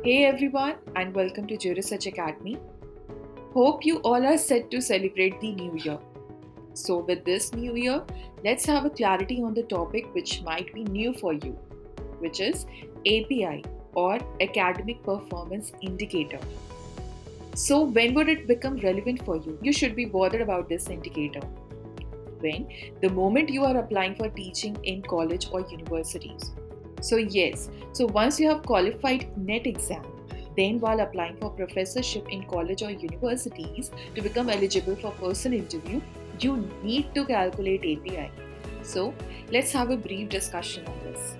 Hey everyone, and welcome to Research Academy. Hope you all are set to celebrate the new year. So, with this new year, let's have a clarity on the topic which might be new for you, which is API or Academic Performance Indicator. So, when would it become relevant for you? You should be bothered about this indicator. When? The moment you are applying for teaching in college or universities. So once you have qualified NET exam, then while applying for professorship in college or universities to become eligible for person interview, you need to calculate API. So let's have a brief discussion on this.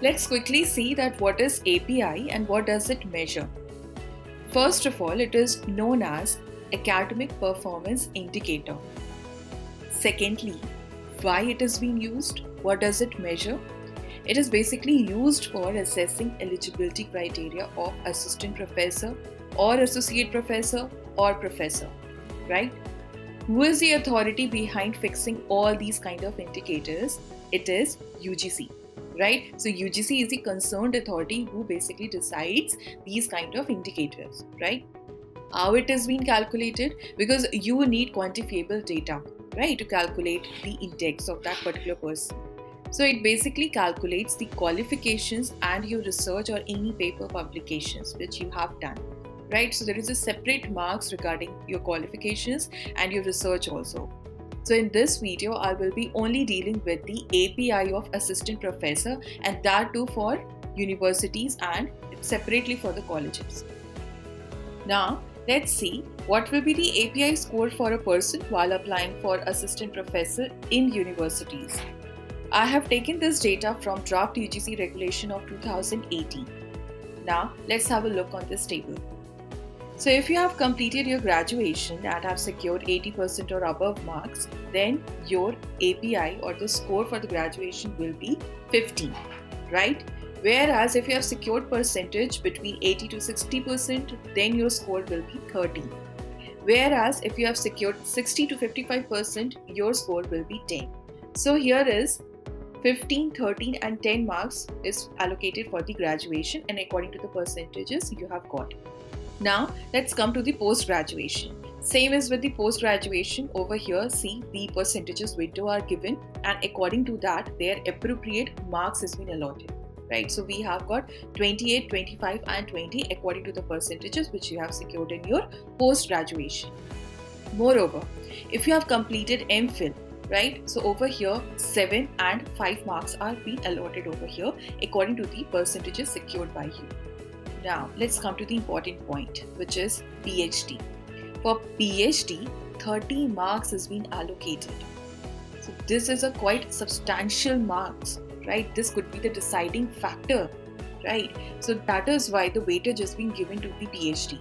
Let's quickly see that what is API and what does it measure. First of all, it is known as Academic Performance Indicator. Secondly, why it is being used? What does it measure? It is basically used for assessing eligibility criteria of assistant professor or associate professor or professor, right? Who is the authority behind fixing all these kind of indicators? It is UGC, right? So UGC is the concerned authority who basically decides these kind of indicators, right? How it is being calculated? Because you need quantifiable data, right, to calculate the index of that particular person. So it basically calculates the qualifications and your research or any paper publications which you have done, right? So there is a separate marks regarding your qualifications and your research also. So in this video, I will be only dealing with the API of assistant professor, and that too for universities and separately for the colleges. Now, let's see what will be the API score for a person while applying for assistant professor in universities. I have taken this data from Draft UGC Regulation of 2018. Now, let's have a look on this table. So, if you have completed your graduation and have secured 80% or above marks, then your API or the score for the graduation will be 15, right? Whereas, if you have secured percentage between 80 to 60%, then your score will be 30. Whereas, if you have secured 60 to 55%, your score will be 10. So, here is 15, 13 and 10 marks is allocated for the graduation and according to the percentages you have got. Now let's come to the post-graduation. Same as with the post-graduation, over here see the percentages window are given and according to that their appropriate marks has been allotted. Right, so we have got 28, 25 and 20 according to the percentages which you have secured in your post-graduation. Moreover, if you have completed MPhil, right, so over here 7 and 5 marks are being allotted over here according to the percentages secured by you. Now let's come to the important point, which is PhD. For PhD, 30 marks is being allocated. So this is a quite substantial marks, right? This could be the deciding factor, right? So that is why the weightage is being given to the PhD.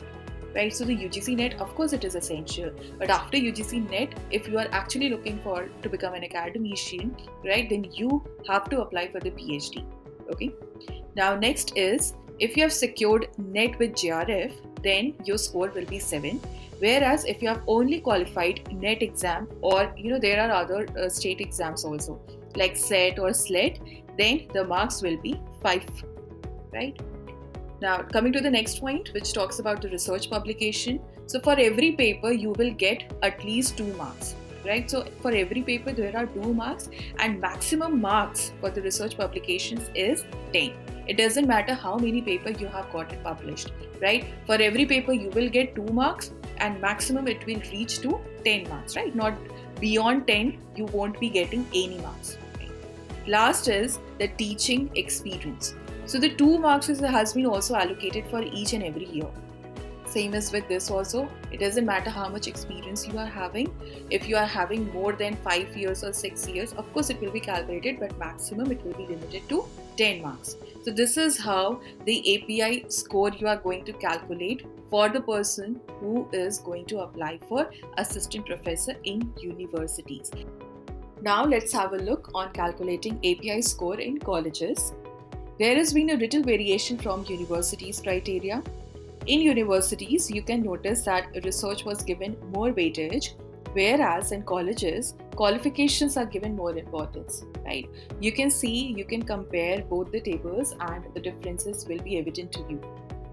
Right, so the UGC NET, of course it is essential, but after UGC NET, if you are actually looking to become an academician, right, then you have to apply for the PhD. Okay. Now next is, if you have secured NET with JRF, then your score will be 7. Whereas if you have only qualified NET exam, or there are other state exams also like SET or SLET, then the marks will be 5. Right. Now, coming to the next point, which talks about the research publication. So, for every paper, you will get at least 2 marks, right? So, for every paper, there are 2 marks, and maximum marks for the research publications is 10. It doesn't matter how many papers you have gotten published, right? For every paper, you will get 2 marks, and maximum it will reach to 10 marks, right? Not beyond 10, you won't be getting any marks. Right? Last is the teaching experience. So the 2 marks has been also allocated for each and every year. Same as with this also, it doesn't matter how much experience you are having. If you are having more than 5 years or 6 years, of course it will be calculated, but maximum it will be limited to 10 marks. So this is how the API score you are going to calculate for the person who is going to apply for assistant professor in universities. Now let's have a look on calculating API score in colleges. There has been a little variation from universities' criteria. In universities, you can notice that research was given more weightage, whereas in colleges qualifications are given more importance, right? You can see, you can compare both the tables and the differences will be evident to you.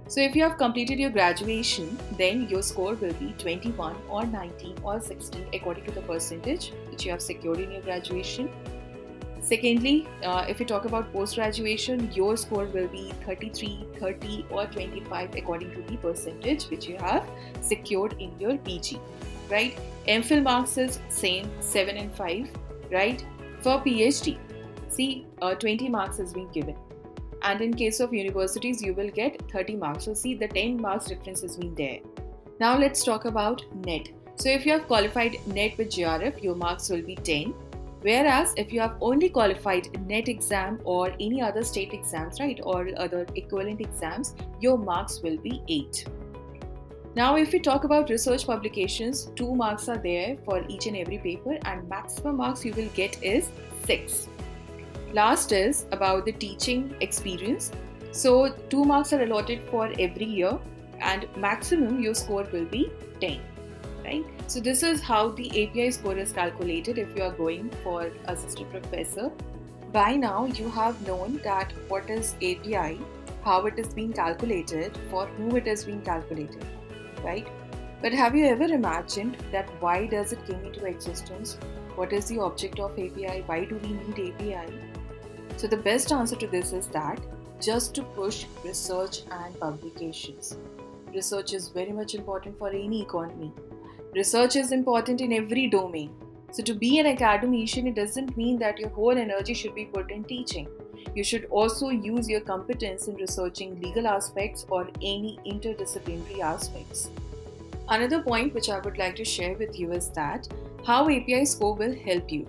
So if you have completed your graduation, then your score will be 21 or 19 or 16 according to the percentage which you have secured in your graduation. Secondly, if you talk about post-graduation, your score will be 33, 30 or 25 according to the percentage which you have secured in your PG, right? MPhil marks is same, 7 and 5, right? For PhD, see, 20 marks has been given. And in case of universities, you will get 30 marks. So see, the 10 marks difference has been there. Now let's talk about NET. So if you have qualified NET with JRF, your marks will be 10. Whereas if you have only qualified NET exam or any other state exams, right, or other equivalent exams, your marks will be 8. Now if we talk about research publications, 2 marks are there for each and every paper and maximum marks you will get is 6. Last is about the teaching experience. So 2 marks are allotted for every year and maximum your score will be 10. Right? So this is how the API score is calculated if you are going for assistant professor. By now you have known that what is API, how it is being calculated, for whom it is being calculated, right? But have you ever imagined that why does it came into existence? What is the object of API? Why do we need API? So the best answer to this is that just to push research and publications. Research is very much important for any economy. Research is important in every domain. So to be an academician, it doesn't mean that your whole energy should be put in teaching. You should also use your competence in researching legal aspects or any interdisciplinary aspects. Another point which I would like to share with you is that how API score will help you.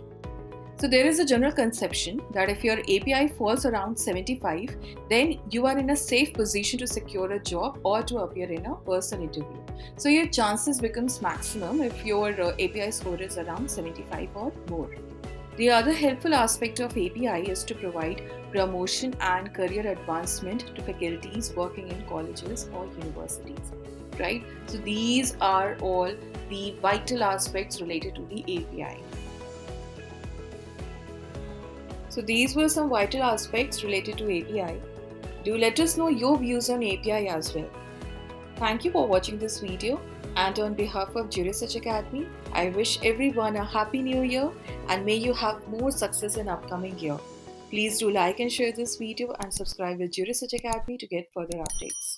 So there is a general conception that if your API falls around 75, then you are in a safe position to secure a job or to appear in a personal interview. So your chances becomes maximum if your API score is around 75 or more. The other helpful aspect of API is to provide promotion and career advancement to faculties working in colleges or universities, right? So these are all the vital aspects related to the API. So these were some vital aspects related to API. Do let us know your views on API as well. Thank you for watching this video, and on behalf of JuResearch Academy, I wish everyone a happy new year and may you have more success in upcoming year. Please do like and share this video and subscribe with JuResearch Academy to get further updates.